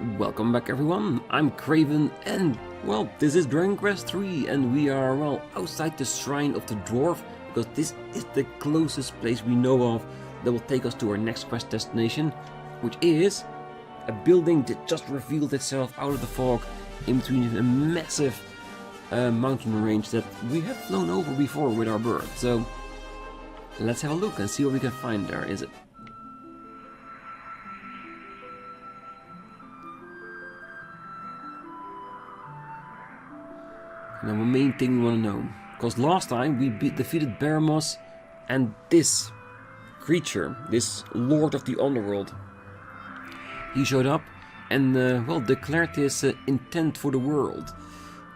Welcome back everyone, I'm Craven and, well, this is Dragon Quest 3 and we are, well, outside the Shrine of the Dwarf because this is the closest place we know of that will take us to our next quest destination, which is a building that just revealed itself out of the fog in between a massive mountain range that we have flown over before with our bird. So let's have a look and see what we can find there. Is it? Now, the main thing we want to know, because last time we defeated Baramos and this creature, this Lord of the Underworld. He showed up and, well, declared his intent for the world.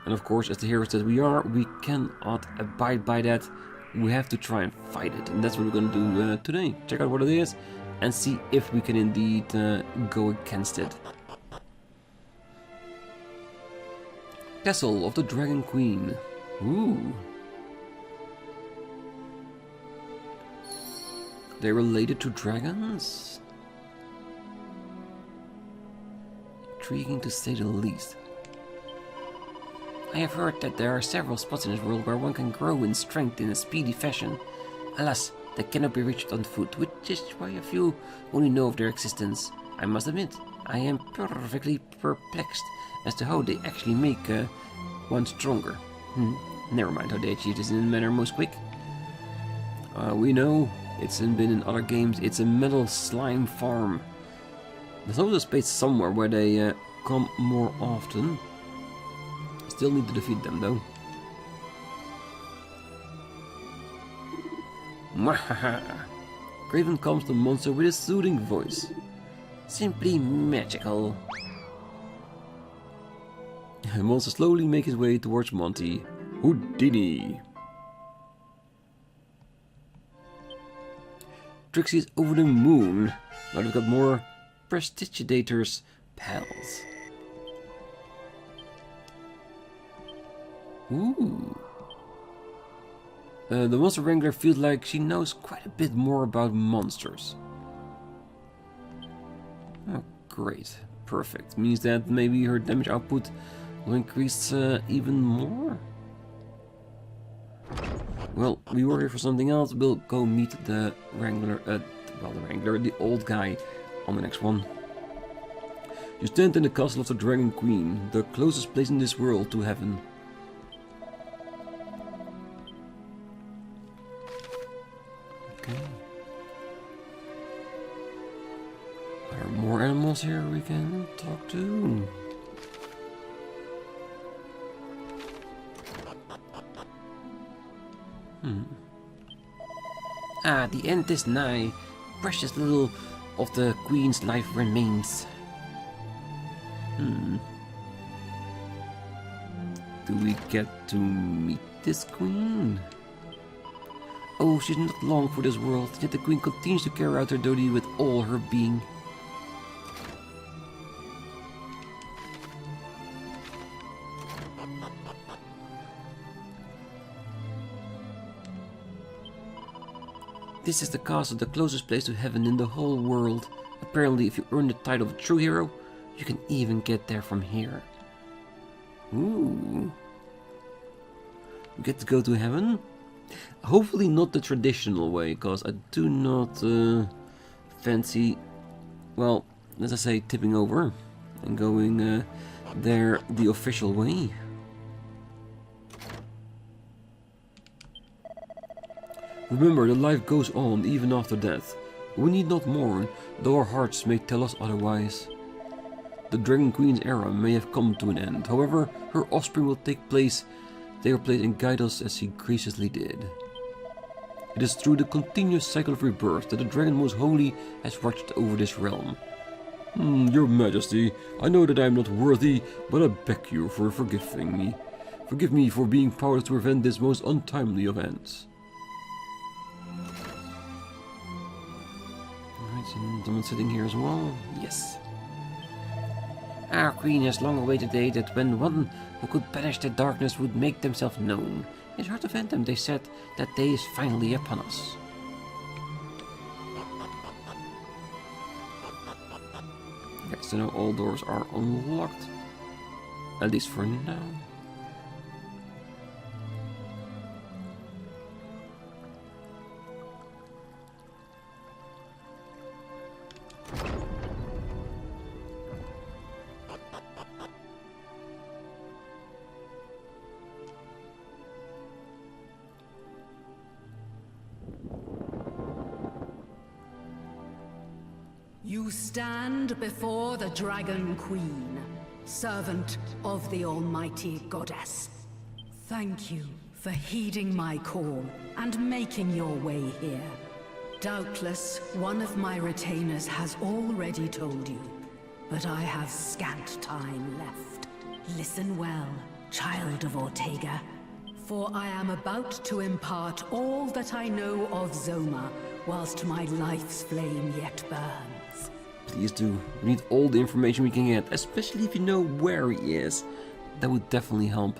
And of course, as the heroes that we are, we cannot abide by that. We have to try and fight it, and that's what we're going to do today. Check out what it is and see if we can indeed go against it. Castle of the Dragon Queen. Ooh. They're related to dragons? Intriguing to say the least. I have heard that there are several spots in this world where one can grow in strength in a speedy fashion. Alas, they cannot be reached on foot, which is why a few only know of their existence. I must admit, I am perfectly perplexed as to how they actually make one stronger. Never mind how they achieve this in a manner most quick. We know it's been in other games. It's a metal slime farm. There's always a space somewhere where they come more often. Still need to defeat them though. Mwahaha! Craven calms the monster with a soothing voice. Simply magical. The monster slowly makes his way towards Monty. Houdini! Trixie is over the moon. Now they've got more prestigitators pals. Ooh. The monster wrangler feels like she knows quite a bit more about monsters. Oh, great. Perfect. Means that maybe her damage output will increase even more? Well, we were here for something else. We'll go meet the wrangler, the old guy on the next one. You stand in the castle of the Dragon Queen, the closest place in this world to heaven. Okay. There are more animals here we can talk to. Ah, the end is nigh. Precious little of the Queen's life remains. Do we get to meet this Queen? Oh, she's not long for this world, yet the Queen continues to carry out her duty with all her being. This is the castle, the closest place to heaven in the whole world. Apparently, if you earn the title of a true hero, you can even get there from here. Ooh. You get to go to heaven? Hopefully not the traditional way, because I do not fancy, well, as I say, tipping over and going there the official way. Remember, the life goes on even after death. We need not mourn, though our hearts may tell us otherwise. The Dragon Queen's era may have come to an end. However, her offspring will take their place and guide us as she graciously did. It is through the continuous cycle of rebirth that the Dragon Most Holy has watched over this realm. Your Majesty, I know that I am not worthy, but I beg you for forgiving me. Forgive me for being powerless to prevent this most untimely event. Someone sitting here as well? Yes. Our Queen has long awaited the day that when one who could banish the darkness would make themselves known. It's hard to fathom, they said, that day is finally upon us. So now all doors are unlocked. At least for now. You stand before the Dragon Queen, servant of the Almighty Goddess. Thank you for heeding my call and making your way here. Doubtless, one of my retainers has already told you, but I have scant time left. Listen well, child of Ortega, for I am about to impart all that I know of Zoma, whilst my life's flame yet burns. Please do. We need all the information we can get, especially if you know where he is. That would definitely help.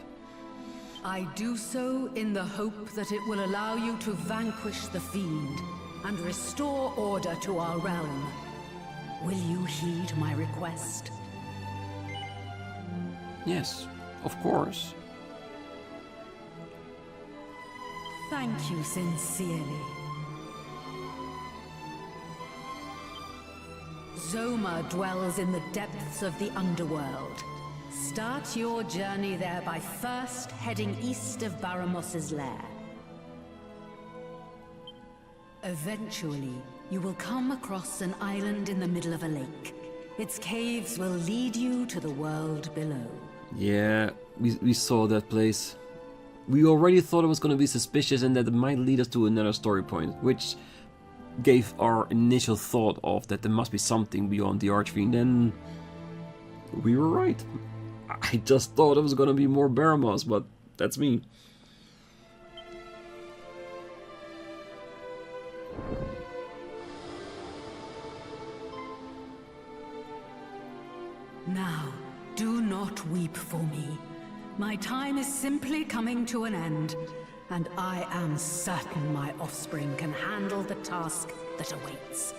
I do so in the hope that it will allow you to vanquish the fiend and restore order to our realm. Will you heed my request? Yes, of course. Thank you sincerely. Zoma dwells in the depths of the underworld. Start your journey there by first heading east of Baramos' lair. Eventually, you will come across an island in the middle of a lake. Its caves will lead you to the world below. Yeah, we saw that place. We already thought it was going to be suspicious and that it might lead us to another story point, which gave our initial thought of that there must be something beyond the Archfiend, and we were right. I just thought it was going to be more Baramos, but that's me. Now, do not weep for me. My time is simply coming to an end, and I am certain my offspring can handle the task that awaits.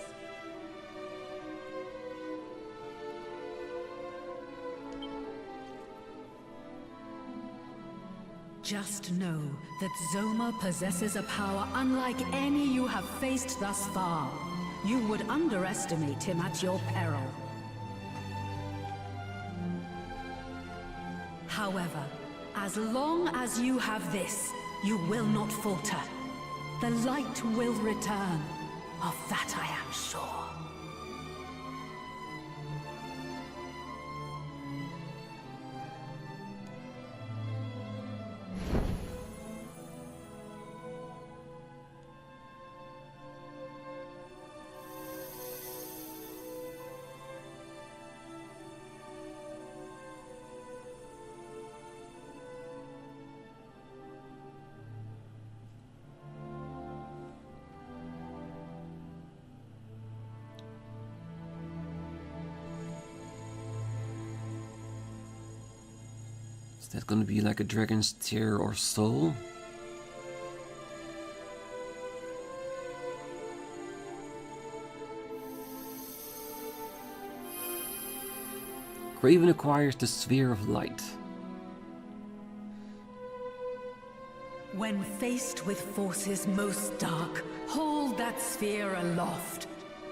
Just know that Zoma possesses a power unlike any you have faced thus far. You would underestimate him at your peril. However, as long as you have this, you will not falter. The light will return. Of that I am sure. Is that gonna be like a dragon's tear or soul? Craven acquires the Sphere of Light. When faced with forces most dark, hold that sphere aloft.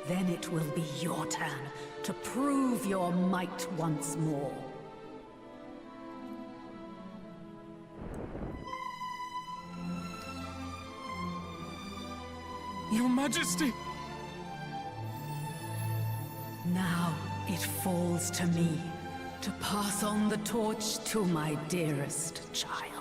Then it will be your turn to prove your might once more. Your Majesty! Now it falls to me to pass on the torch to my dearest child.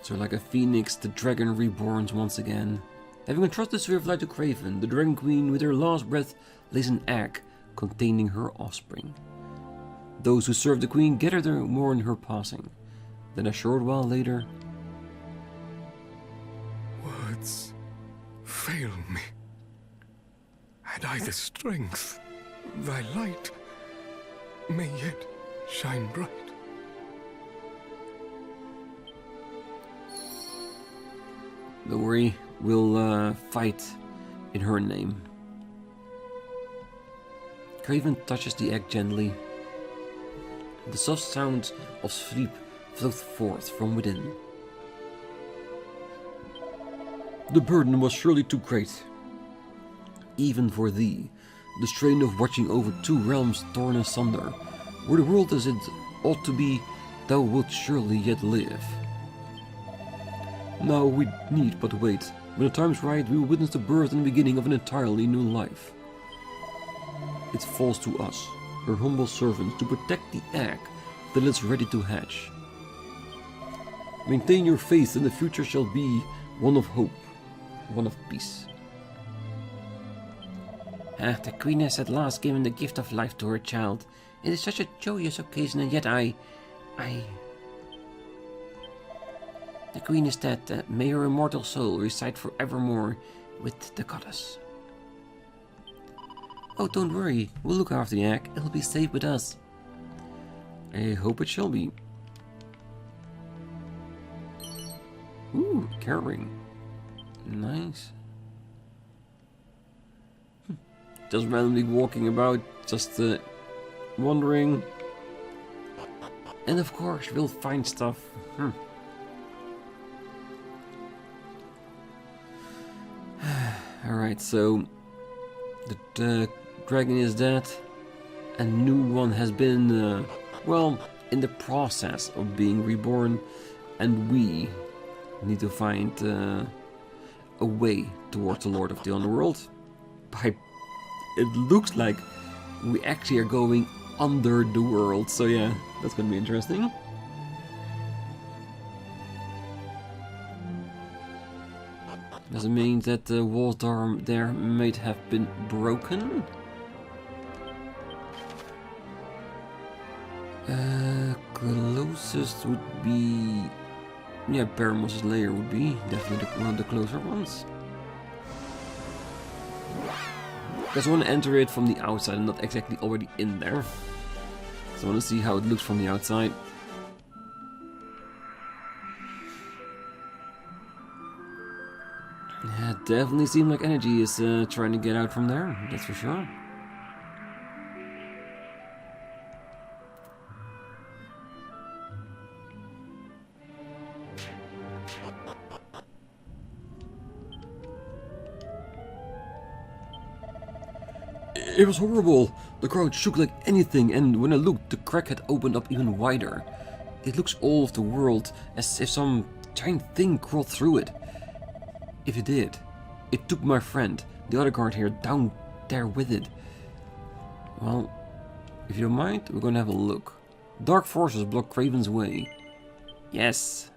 So like a phoenix, the dragon reborns once again. Having entrusted the Sphere of Light to Craven, the Dragon Queen with her last breath lays an egg containing her offspring. Those who serve the Queen gather to mourn her passing. Then a short while later... limits. Fail me. Had I the strength, thy light may yet shine bright. Don't worry, we'll fight in her name. Craven touches the egg gently. The soft sounds of sleep float forth from within. The burden was surely too great. Even for thee, the strain of watching over two realms torn asunder. Were the world as it ought to be, thou wilt surely yet live. Now we need but wait. When the time's right, we will witness the birth and beginning of an entirely new life. It falls to us, her humble servants, to protect the egg till it's ready to hatch. Maintain your faith, and the future shall be one of hope, one of peace. The Queen has at last given the gift of life to her child. It is such a joyous occasion, and yet The Queen is dead. May her immortal soul reside forevermore with the goddess. Oh, don't worry. We'll look after the egg. It'll be safe with us. I hope it shall be. Ooh, caring. Nice. Just randomly walking about, just wandering. And of course, we'll find stuff. Alright, so the dragon is dead. A new one has been, well, in the process of being reborn. And we need to find a way towards the Lord of the Underworld. It looks like we actually are going under the world. So yeah, that's going to be interesting. Does it mean that the walls there might have been broken? Closest would be... yeah, Baramos' lair would be definitely one of the closer ones. Because I want to enter it from the outside and not exactly already in there. So I want to see how it looks from the outside. Yeah, it definitely seems like energy is trying to get out from there, that's for sure. It was horrible. The crowd shook like anything, and when I looked, the crack had opened up even wider. It looks all of the world, as if some giant thing crawled through it. If it did, it took my friend, the other guard here, down there with it. Well, if you don't mind, we're gonna have a look. Dark forces block Craven's way. Yes.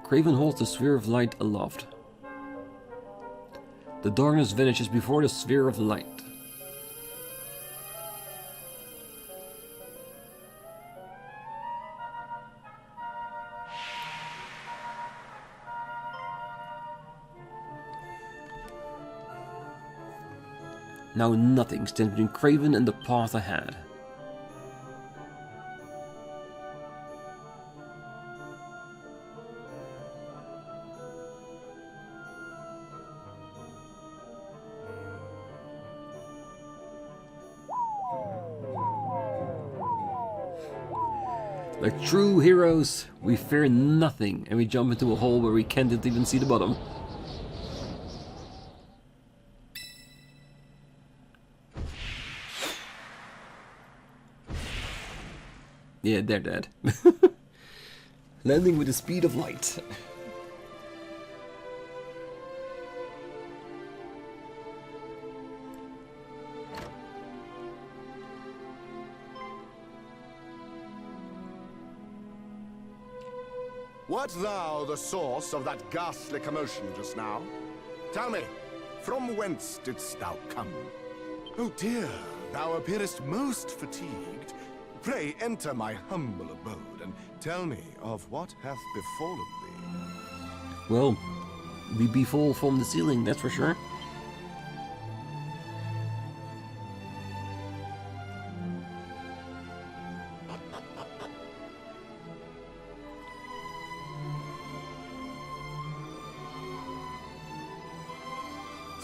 Craven holds the sphere of light aloft. The darkness vanishes before the sphere of light. Now nothing stands between Craven and the path ahead. Like true heroes, we fear nothing, and we jump into a hole where we can't even see the bottom. Yeah, they're dead. Landing with the speed of light. Wert thou the source of that ghastly commotion just now? Tell me, from whence didst thou come? Oh dear, thou appearest most fatigued. Pray enter my humble abode, and tell me of what hath befallen thee. Well, we be fall from the ceiling, that's for sure.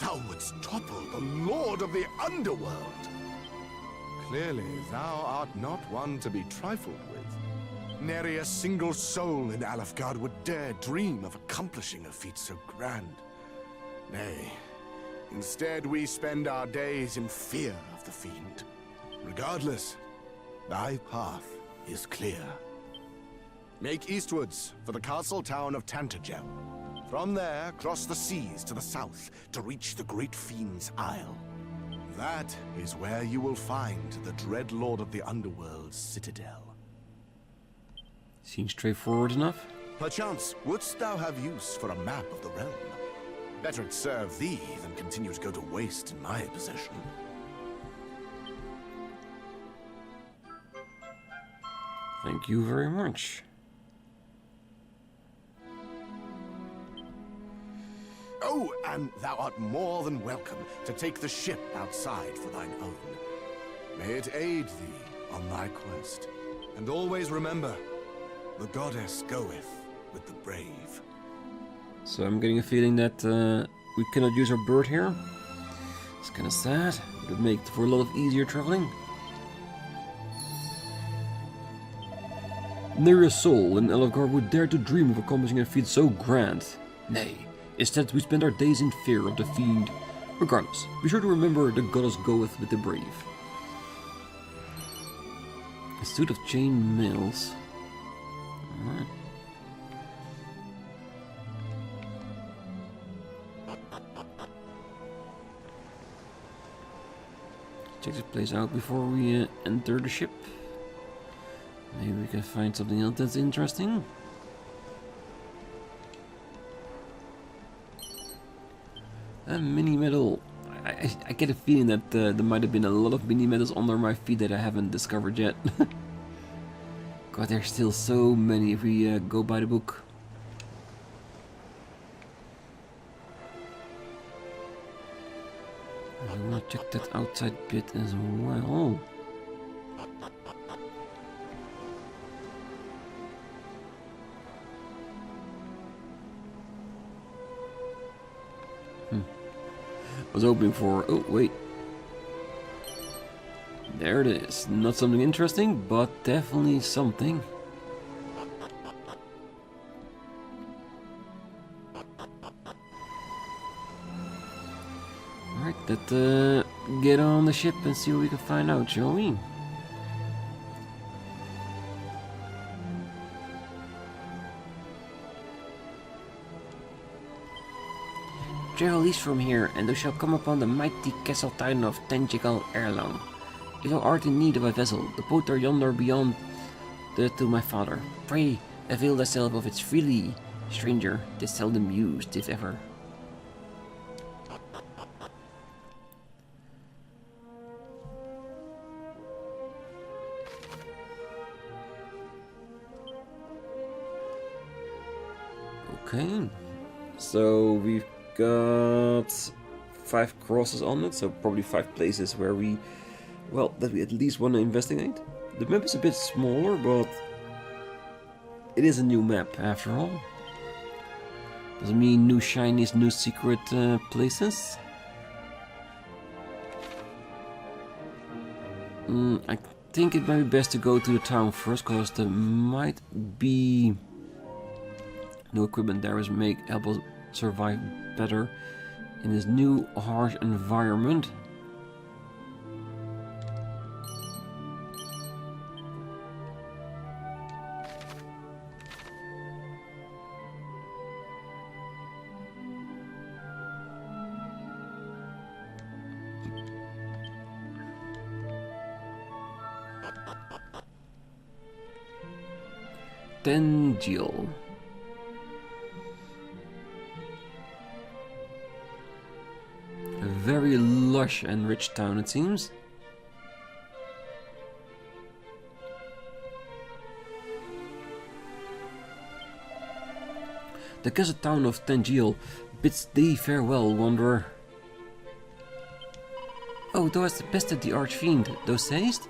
Thou wouldst topple the Lord of the Underworld. Clearly, thou art not one to be trifled with. Nary a single soul in Alfgard would dare dream of accomplishing a feat so grand. Nay, instead we spend our days in fear of the fiend. Regardless, thy path is clear. Make eastwards for the castle town of Tantagel. From there, cross the seas to the south to reach the great fiend's isle. That is where you will find the dread lord of the underworld's citadel. Seems straightforward enough. Perchance, wouldst thou have use for a map of the realm? Better it serve thee than continue to go to waste in my possession. Thank you very much. Oh, and thou art more than welcome to take the ship outside for thine own. May it aid thee on thy quest. And always remember, the goddess goeth with the brave. So I'm getting a feeling that we cannot use our bird here. It's kind of sad. It would make for a lot of easier traveling. Nary a soul in Alfgard would dare to dream of accomplishing a feat so grand. Nay, instead we spend our days in fear of the fiend. Regardless, be sure to remember the goddess goeth with the brave. A suit of chain mails. Alright. Check this place out before we enter the ship. Maybe we can find something else that's interesting. A mini medal. I get a feeling that there might have been a lot of mini medals under my feet that I haven't discovered yet. God, there's still so many if we go by the book. I want to check that outside bit as well. I was hoping for... Oh, wait. There it is. Not something interesting, but definitely something. Alright, let's get on the ship and see what we can find out, shall we? Travel east from here, and thou shalt come upon the mighty castle town of Tantagel Erlang. If thou art in need of a vessel, the boat are yonder beyond to my father. Pray, avail thyself of it freely, stranger. 'Tis seldom used, if ever. Okay, so we've got 5 crosses on it, so probably 5 places where we, well, that we at least want to investigate. The map is a bit smaller, but it is a new map after all. Doesn't mean new shinies, new secret places. I think it might be best to go to the town first, because there might be new equipment there which may help us survive better in this new harsh environment. Tantagel. A very lush and rich town, it seems. The cursed town of Tangiel bids thee farewell, wanderer. Oh, thou hast bested the Archfiend, thou sayest?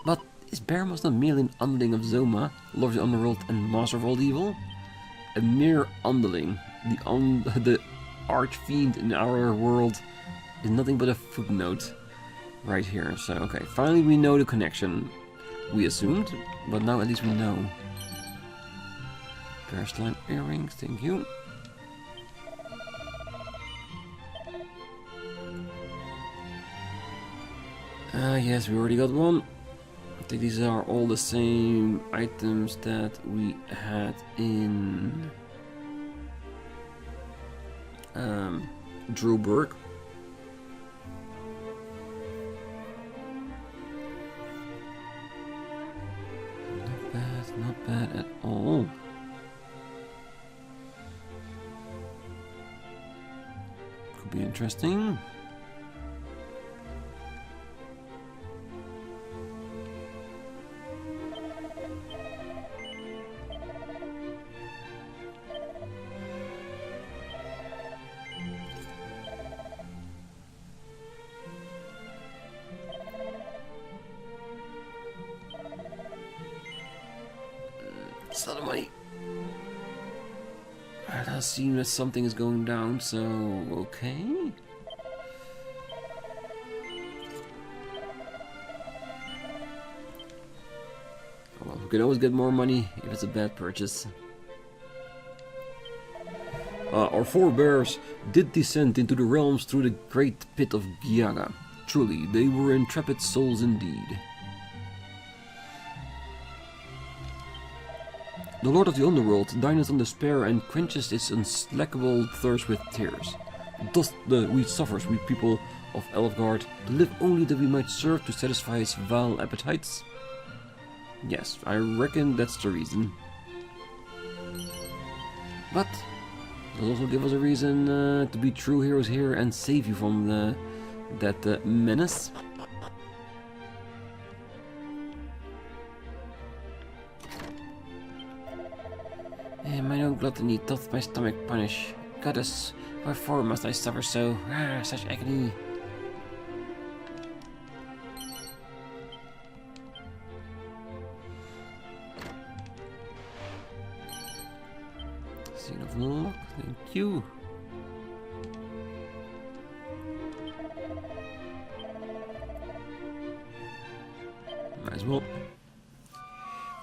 But is Baramos not merely an underling of Zoma, lord of the underworld and master of all evil? A mere underling. The Archfiend in our world is nothing but a footnote right here. So, okay, finally we know the connection. We assumed, but now at least we know. Bear slime earrings, thank you. Yes, we already got one. I think these are all the same items that we had in Drewburg. Not bad at all. Could be interesting. It's a lot of money. It does seem that something is going down, so okay. Well, we can always get more money if it's a bad purchase. Our forebears did descend into the realms through the great pit of Giaga. Truly, they were intrepid souls indeed. The Lord of the Underworld dineth on despair and quenches its unslackable thirst with tears. Thus we suffers, we people of Elfgard, to live only that we might serve to satisfy his vile appetites? Yes, I reckon that's the reason. But it'll also give us a reason to be true heroes here and save you from that menace. My own gluttony doth my stomach punish. Goddess, wherefore must I suffer so? Ah, such agony. Seal of luck, thank you. Might as well.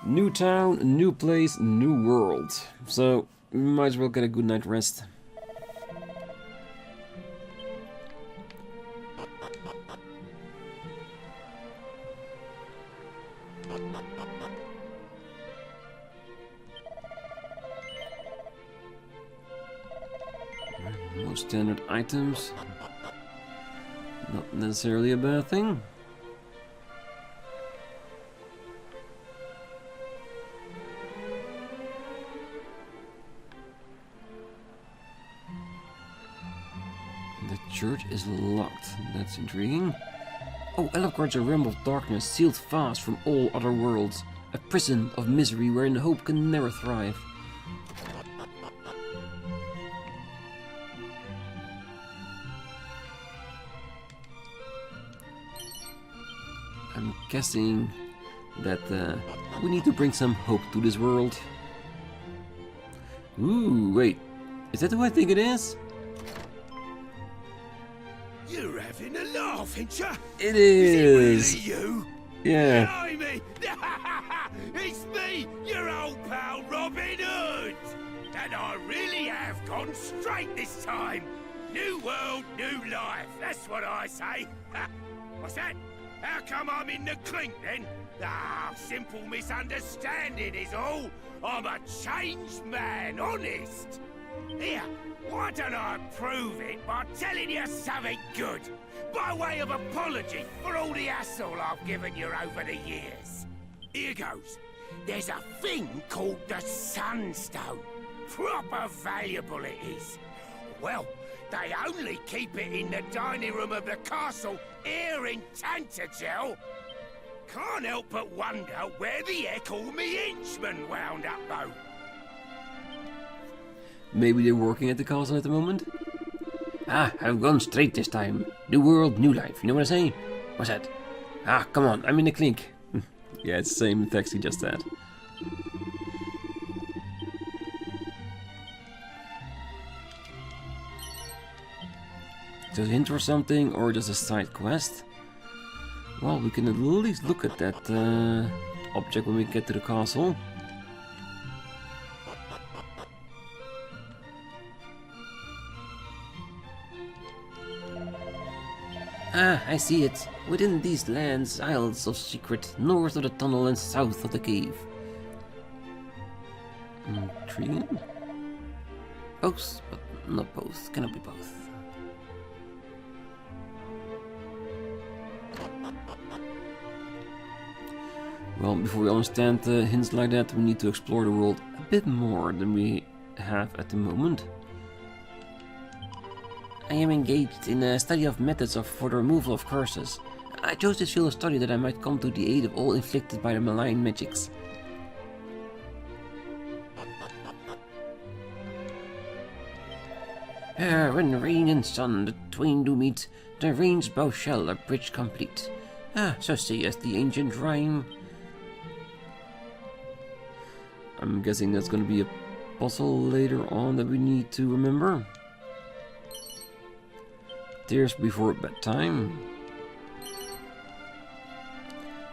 New town, new place, new world. So, might as well get a good night rest. No standard items. Not necessarily a bad thing. The church is locked. That's intriguing. Oh, Elfgard's a realm of darkness, sealed fast from all other worlds. A prison of misery wherein hope can never thrive. I'm guessing that we need to bring some hope to this world. Ooh, wait. Is that who I think it is? You're having a laugh, ain't ya? It is. Is it really you? Yeah. Blimey! It's me, your old pal Robin Hood! And I really have gone straight this time. New world, new life, that's what I say. What's that? How come I'm in the clink then? Ah, simple misunderstanding is all. I'm a changed man, honest. Here, why don't I prove it by telling you something good? By way of apology for all the hassle I've given you over the years. Here goes. There's a thing called the Sunstone. Proper valuable it is. Well, they only keep it in the dining room of the castle here in Tantagel. Can't help but wonder where the heck all me henchmen wound up though. Maybe they're working at the castle at the moment? Ah, I've gone straight this time. New world, new life. You know what I say? What's that? Ah, come on, I'm in the clink. Yeah, it's the same text he just said. Does it hint for something, or just a side quest? Well, we can at least look at that object when we get to the castle. Ah, I see it. Within these lands, isles of secret, north of the tunnel and south of the cave. Intriguing? Both, but not both. Cannot be both. Well, before we understand hints like that, we need to explore the world a bit more than we have at the moment. I am engaged in a study of methods for the removal of curses. I chose this field of study that I might come to the aid of all inflicted by the malign magics. When rain and sun the twain do meet, the rain's bow shall a bridge complete. Ah, so saith the ancient rhyme. I'm guessing that's going to be a puzzle later on that we need to remember. Tears Before Bedtime.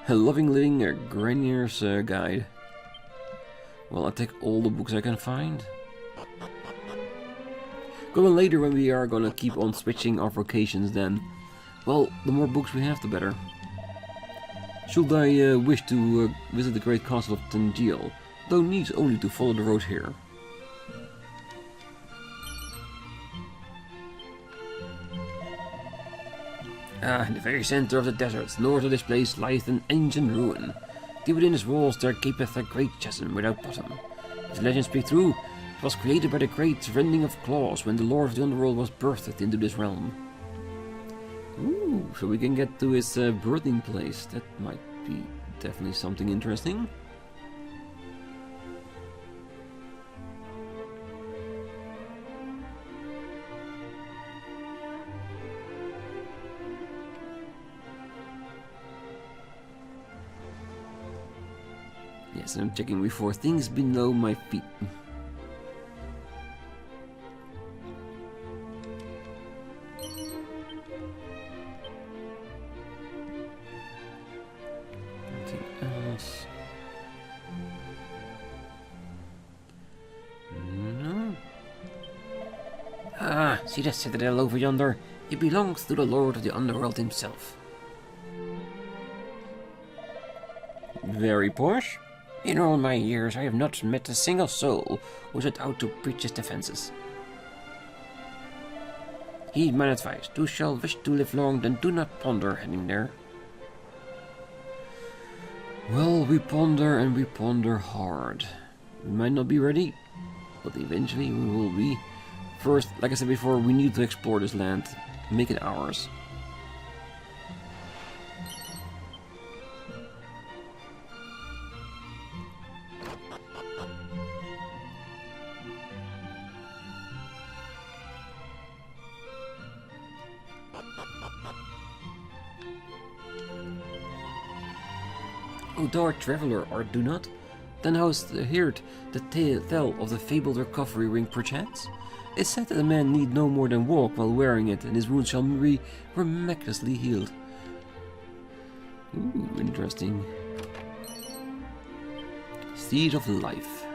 A Loving Living, a Granier's Guide. Well, I'll take all the books I can find. Going later when we are gonna keep on switching our vocations then. Well, the more books we have, the better. Should I wish to visit the great castle of Tangiel, though needs only to follow the road here. Ah, in the very centre of the desert, north of this place, lieth an ancient ruin. Deep within its walls there gapeth a great chasm without bottom. If the legends speak true, it was created by the great rending of claws when the lord of the underworld was birthed into this realm. Ooh, so we can get to his birthing place. That might be definitely something interesting. Yes, and I'm checking before things below my feet. Anything else? No. Ah, see that citadel over yonder? It belongs to the Lord of the Underworld himself. Very posh. In all my years, I have not met a single soul who set out to breach his defenses. Heed mine advice. Thou shalt wish to live long, then do not ponder heading there. Well, we ponder and we ponder hard. We might not be ready, but eventually we will be. First, like I said before, we need to explore this land, make it ours. O thou traveller, art thou not? Then hast heard the tale of the fabled recovery ring perchance? It is said that a man need no more than walk while wearing it, and his wounds shall be miraculously healed. Ooh, interesting. Seed of Life.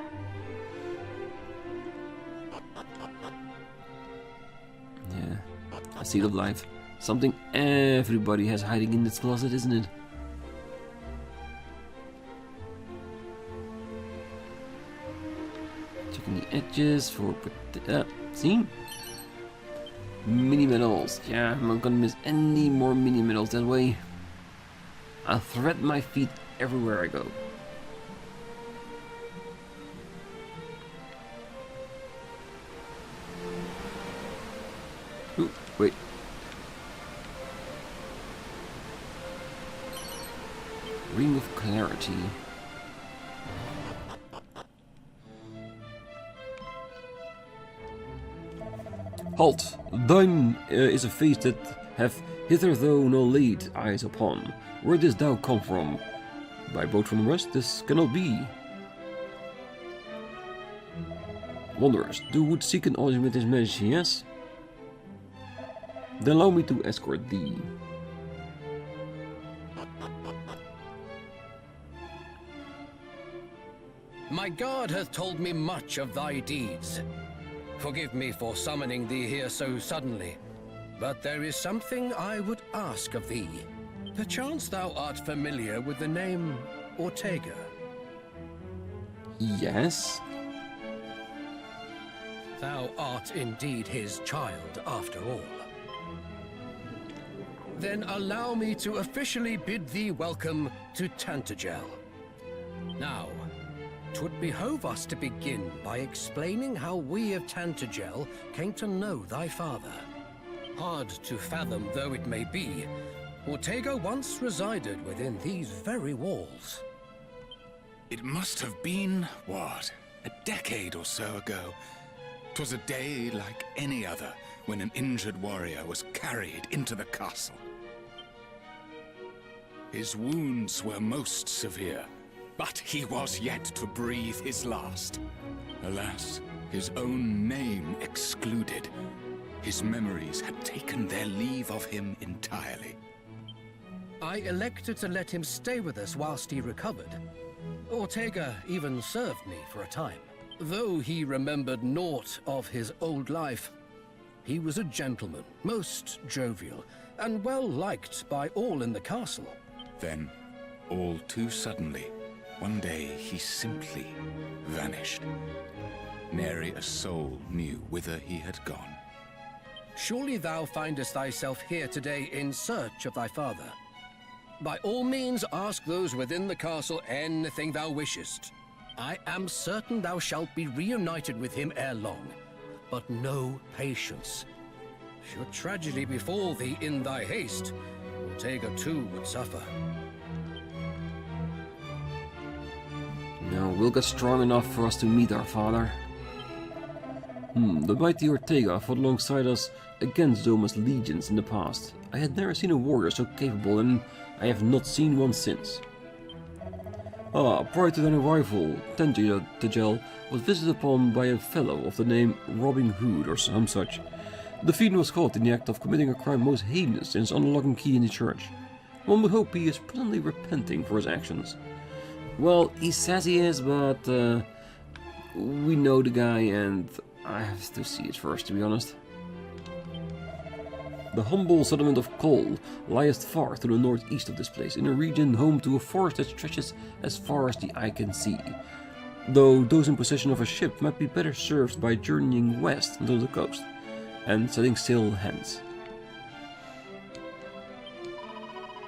Yeah, a Seed of Life. Something everybody has hiding in its closet, isn't it? Checking the edges for... see? Mini medals. Yeah, I'm not gonna miss any more mini medals that way. I'll thread my feet everywhere I go. Ooh, wait. Ring of Clarity. Halt! Thine is a face that have hitherto no laid eyes upon. Where didst thou come from? By boat from the west, this cannot be. Wanderers, thou would seek an audience with his majesty, yes? Then allow me to escort thee. My guard hath told me much of thy deeds. Forgive me for summoning thee here so suddenly, but there is something I would ask of thee. Perchance thou art familiar with the name Ortega? Yes? Thou art indeed his child, after all. Then allow me to officially bid thee welcome to Tantagel. Now, 'twould behove us to begin by explaining how we of Tantagel came to know thy father. Hard to fathom though it may be, Ortega once resided within these very walls. It must have been, what, a decade or so ago. 'Twas a day like any other when an injured warrior was carried into the castle. His wounds were most severe, but he was yet to breathe his last. Alas, his own name excluded. His memories had taken their leave of him entirely. I elected to let him stay with us whilst he recovered. Ortega even served me for a time. Though he remembered naught of his old life, he was a gentleman, most jovial, and well liked by all in the castle. Then, all too suddenly, one day he simply vanished. Nary a soul knew whither he had gone. Surely thou findest thyself here today in search of thy father. By all means ask those within the castle anything thou wishest. I am certain thou shalt be reunited with him ere long. But know patience. Should tragedy befall thee in thy haste, Ortega too would suffer. Now, we'll get strong enough for us to meet our father. The mighty Ortega fought alongside us against Zoma's legions in the past. I had never seen a warrior so capable, and I have not seen one since. Prior to their arrival, Tantagel was visited upon by a fellow of the name Robin Hood or some such. The fiend was caught in the act of committing a crime most heinous since unlocking key in the church. One would hope he is presently repenting for his actions. Well, he says he is, but we know the guy and I have to see it first, to be honest. The humble settlement of Kol lieth far to the northeast of this place, in a region home to a forest that stretches as far as the eye can see, though those in possession of a ship might be better served by journeying west until the coast, and setting sail hence.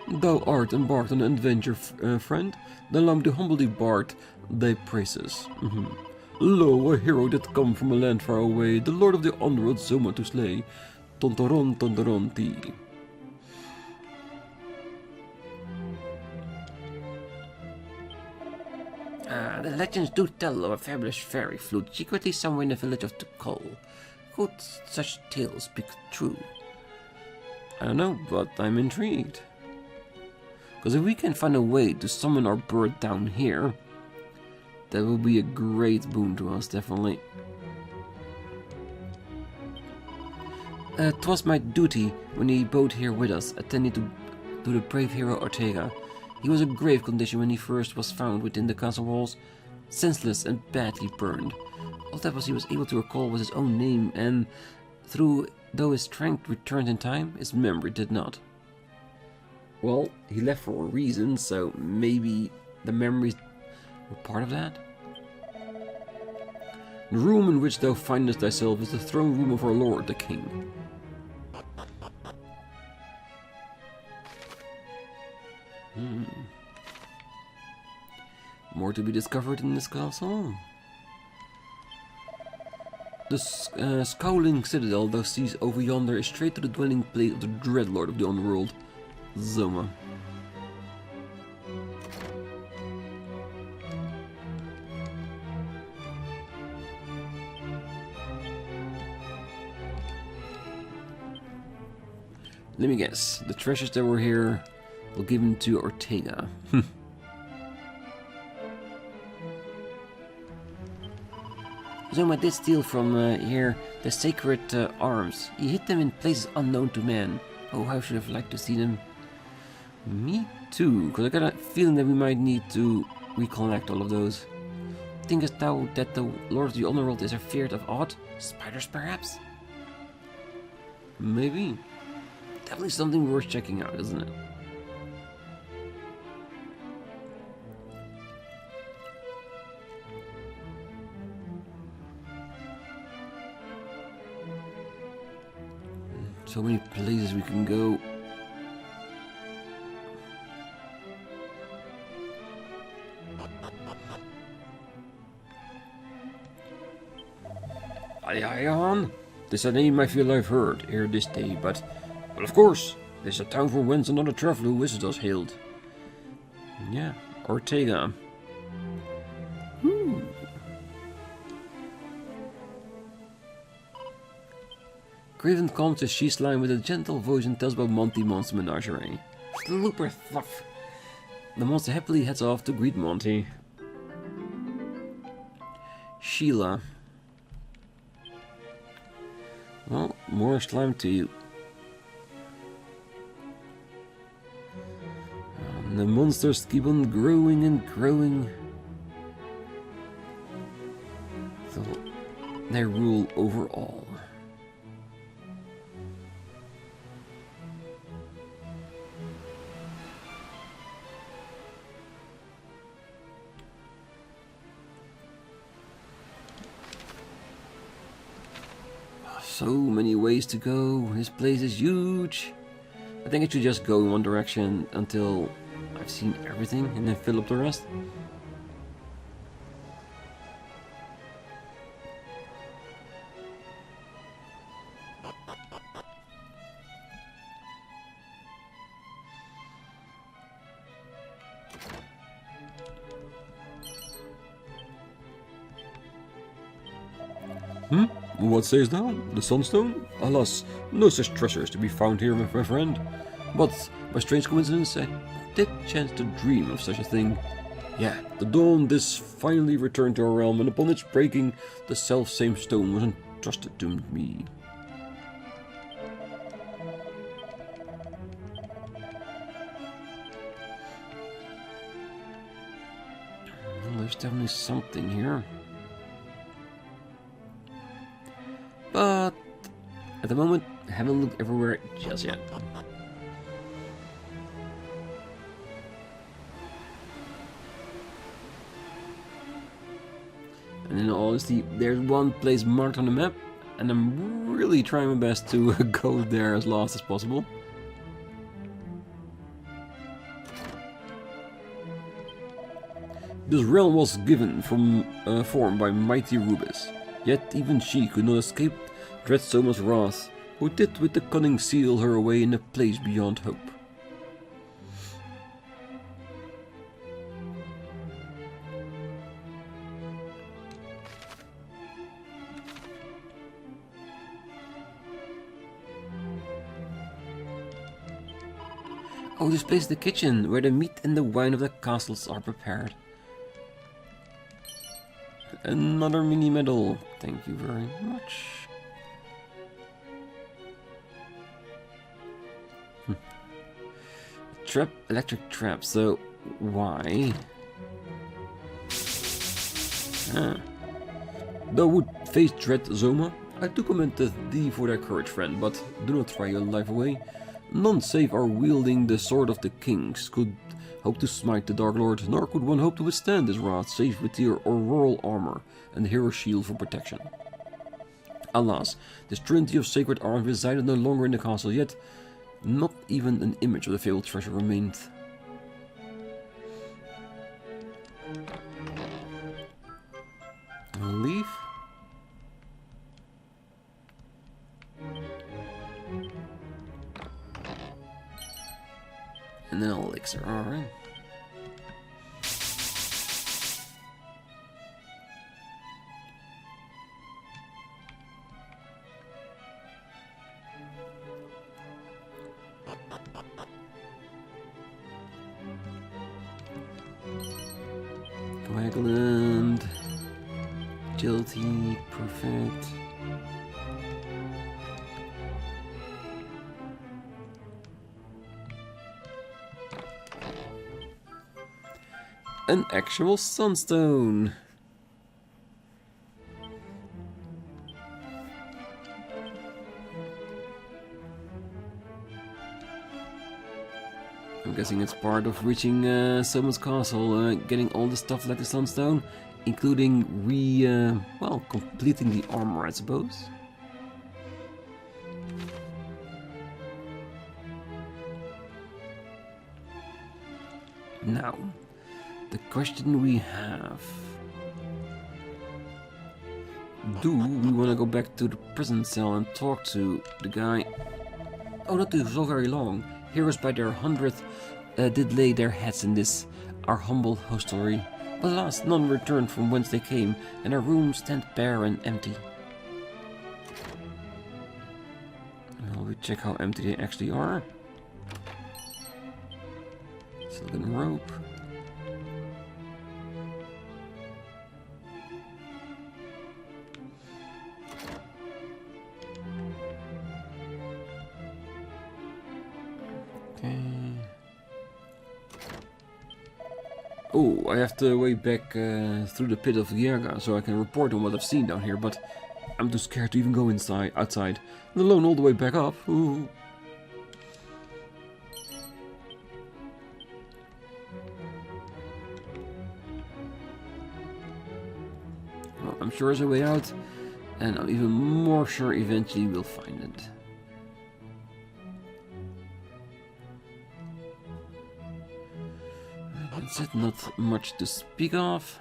Thou art embarked on an adventure, friend, then allow me to humbly bard thy praises. Lo, a hero that come from a land far away, the lord of the underworld Zoma to slay. Tontoron, tontoron, ti. The legends do tell of a fabulous fairy flute secretly somewhere in the village of Tukol. Could such tales be true? I don't know, but I'm intrigued. Because if we can find a way to summon our bird down here, that will be a great boon to us, definitely. 'Twas my duty when he abode here with us, attending to the brave hero Ortega. He was in grave condition when he first was found within the castle walls, senseless and badly burned. All that he was able to recall was his own name, and though his strength returned in time, his memory did not. Well, he left for a reason, so maybe the memories were part of that? The room in which thou findest thyself is the throne room of our lord, the king. More to be discovered in this castle. The scowling citadel thou seest over yonder is straight to the dwelling place of the dreadlord of the underworld, Zoma. Let me guess. The treasures that were here were given to Ortega. Zoma did steal from here the sacred arms. He hid them in places unknown to man. Oh, how should I have liked to see them? Me too, because I got a feeling that we might need to recollect all of those. Thinkest thou that the Lord of the Underworld is afeard of aught? Spiders, perhaps? Maybe. Definitely something worth checking out, isn't it? So many places we can go. Aliahan? This is a name I feel I've heard ere this day, but of course, this is a town from whence another traveler who visits us hailed. Yeah, Ortega. Craven calms his sheath line with a gentle voice and tells about Monty Monster Menagerie. Slooper fluff. The monster happily heads off to greet Monty. Sheila. Well, more slime to you. And the monsters keep on growing and growing. So they rule over all. So many ways to go. This place is huge. I think I should just go in one direction until I've seen everything and then fill up the rest. What sayest thou? The Sunstone? Alas, no such treasures to be found here, my friend. But, by strange coincidence, I did chance to dream of such a thing. Yeah, the dawn this finally returned to our realm, and upon its breaking, the self-same stone was entrusted to me. Well, there's definitely something here. But at the moment, I haven't looked everywhere just yet. And in all honesty, there's one place marked on the map, and I'm really trying my best to go there as last as possible. This realm was given from form by mighty Rubis. Yet even she could not escape dread Soma's wrath, who did with the cunning seal her away in a place beyond hope. Oh, this place is the kitchen, where the meat and the wine of the castles are prepared. Another mini medal. Thank you very much. Trap, electric trap. So, why? Thou would face dread, Zoma. I do commend thee for thy courage, friend, but do not throw your life away. None save our wielding the sword of the kings could hope to smite the Dark Lord, nor could one hope to withstand his wrath save with your auroral armor and the hero shield for protection. Alas, this trinity of sacred arms resided no longer in the castle, yet not even an image of the fabled treasure remained. A leaf? And then an elixir, alright. Agility, perfect. An actual sunstone. I'm guessing it's part of reaching someone's castle, getting all the stuff like the sunstone, including completing the armor, I suppose. Now, the question we have: do we want to go back to the prison cell and talk to the guy? Oh, not too so very long. Heroes by their 100th did lay their heads in this, our humble hostelry. But alas, none returned from whence they came, and our rooms stand bare and empty. Well, we check how empty they actually are. Silken rope. Oh, I have to way back through the pit of Ortega so I can report on what I've seen down here, but I'm too scared to even go outside, let alone all the way back up. Ooh. Well, I'm sure there's a way out, and I'm even more sure eventually we'll find it. That's it, not much to speak of.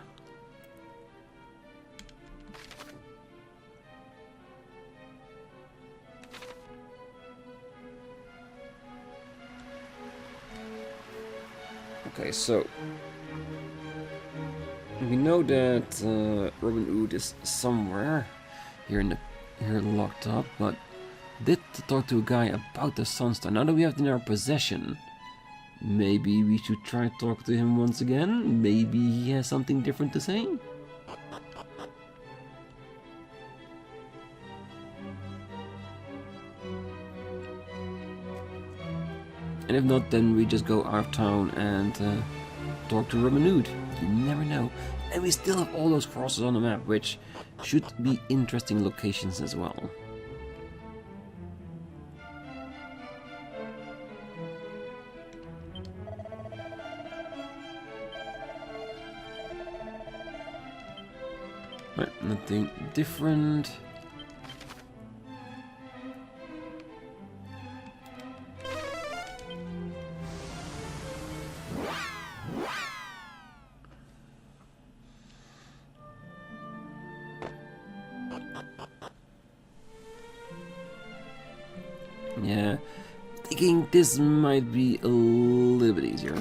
Okay, so we know that Robin Hood is somewhere here locked up, but did talk to a guy about the Sunstone. Now that we have it in our possession, maybe we should try to talk to him once again. Maybe he has something different to say. And if not, then we just go out of town and talk to Robin Hood. You never know. And we still have all those crosses on the map, which should be interesting locations as well. Right, nothing different. Yeah, thinking this might be a little bit easier.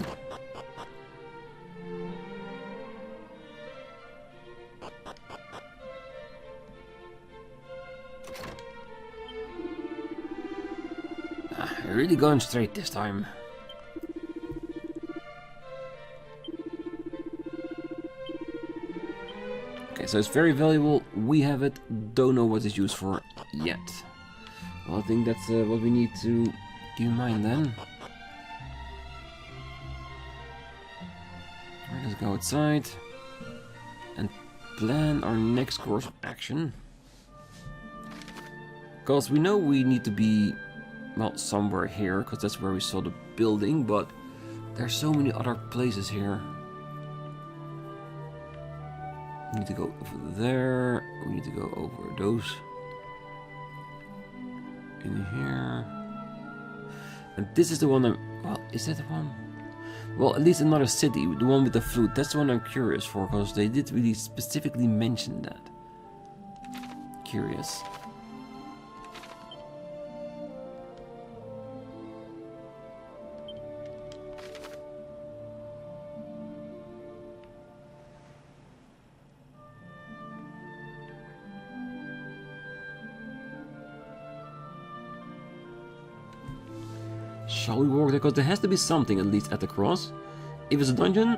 Really going straight this time. Okay, so it's very valuable. We have it. Don't know what it's used for yet. Well, I think that's what we need to keep in mind then. Let's go outside and plan our next course of action. Because we know we need to be, well, somewhere here, because that's where we saw the building, but there's so many other places here. We need to go over there, we need to go over those. In here. And this is the one well, is that the one? Well, at least another city, the one with the flute. That's the one I'm curious for, because they did really specifically mention that. Curious. Shall we walk there? Because there has to be something at least at the cross. If it's a dungeon,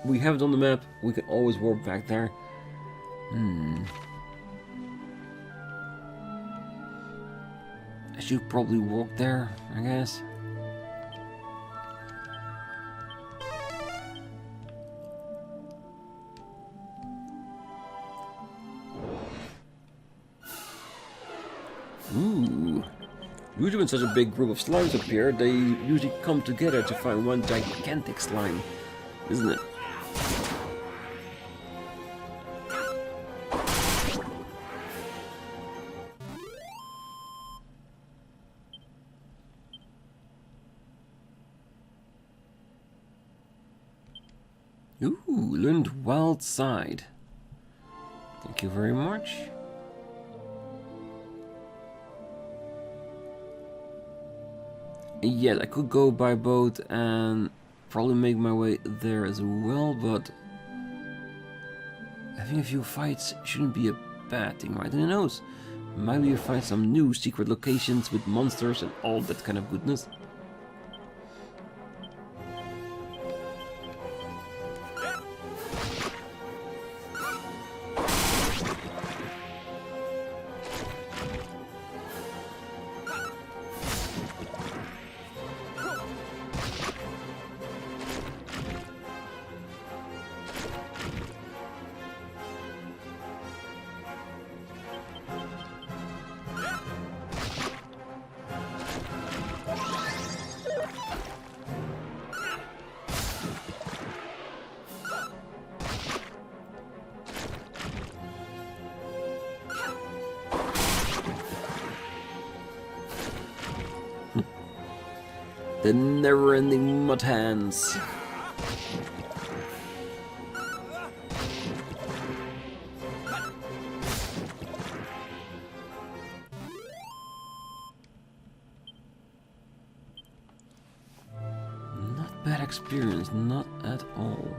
we have it on the map. We can always walk back there. I should probably walk there, I guess. Ooh. Usually when such a big group of slimes appear, they usually come together to find one gigantic slime, isn't it? Ooh, learned wild side. Thank you very much. Yeah, I could go by boat and probably make my way there as well, but having a few fights shouldn't be a bad thing, right? And who knows? Maybe you find some new secret locations with monsters and all that kind of goodness. The never-ending mud hands. Not bad experience, not at all.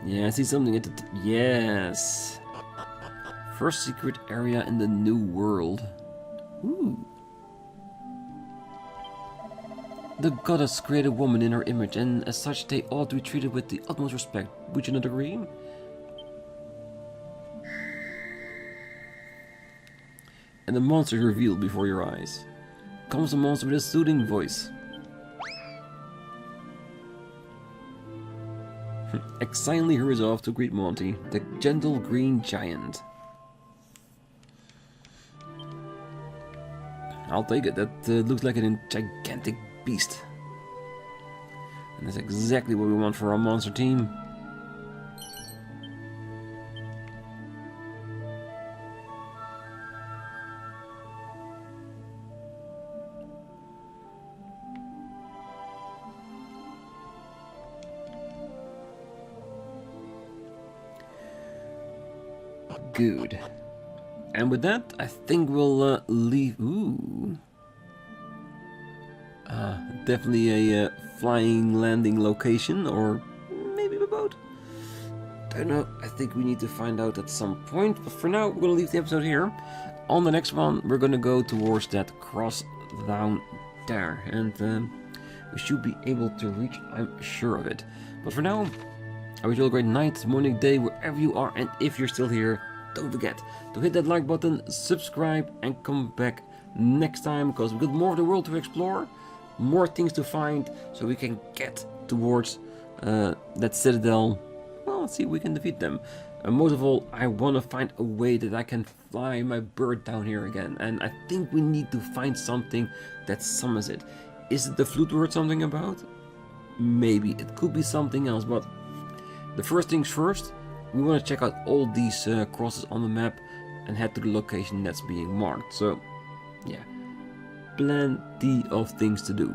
Yeah, I see something at the yes. First secret area in the new world. Ooh. The goddess created a woman in her image, and as such they ought to be treated with the utmost respect. Would you not agree? And the monster is revealed before your eyes. Comes a monster with a soothing voice. Excitedly hurries off to greet Monty, the gentle green giant. I'll take it, that looks like a gigantic beast. And that's exactly what we want for our monster team. Good. And with that, I think we'll leave. Ooh. Definitely a flying landing location, or maybe a boat. Don't know. I think we need to find out at some point. But for now, we're gonna leave the episode here. On the next one, we're gonna go towards that cross down there, and we should be able to reach. I'm sure of it. But for now, I wish you all a great night, morning, day, wherever you are, and if you're still here, don't forget to hit that like button, subscribe, and come back next time, because we've got more of the world to explore, more things to find, so we can get towards that citadel. Well, let's see if we can defeat them. And most of all, I want to find a way that I can fly my bird down here again, and I think we need to find something that summons it. Is it the flute word something about? Maybe. It could be something else, but the first things first, we want to check out all these crosses on the map and head to the location that's being marked. So, yeah, plenty of things to do.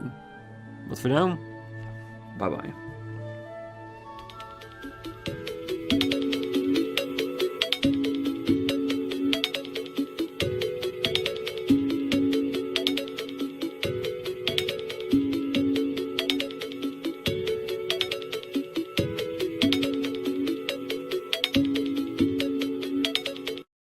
But for now, bye-bye.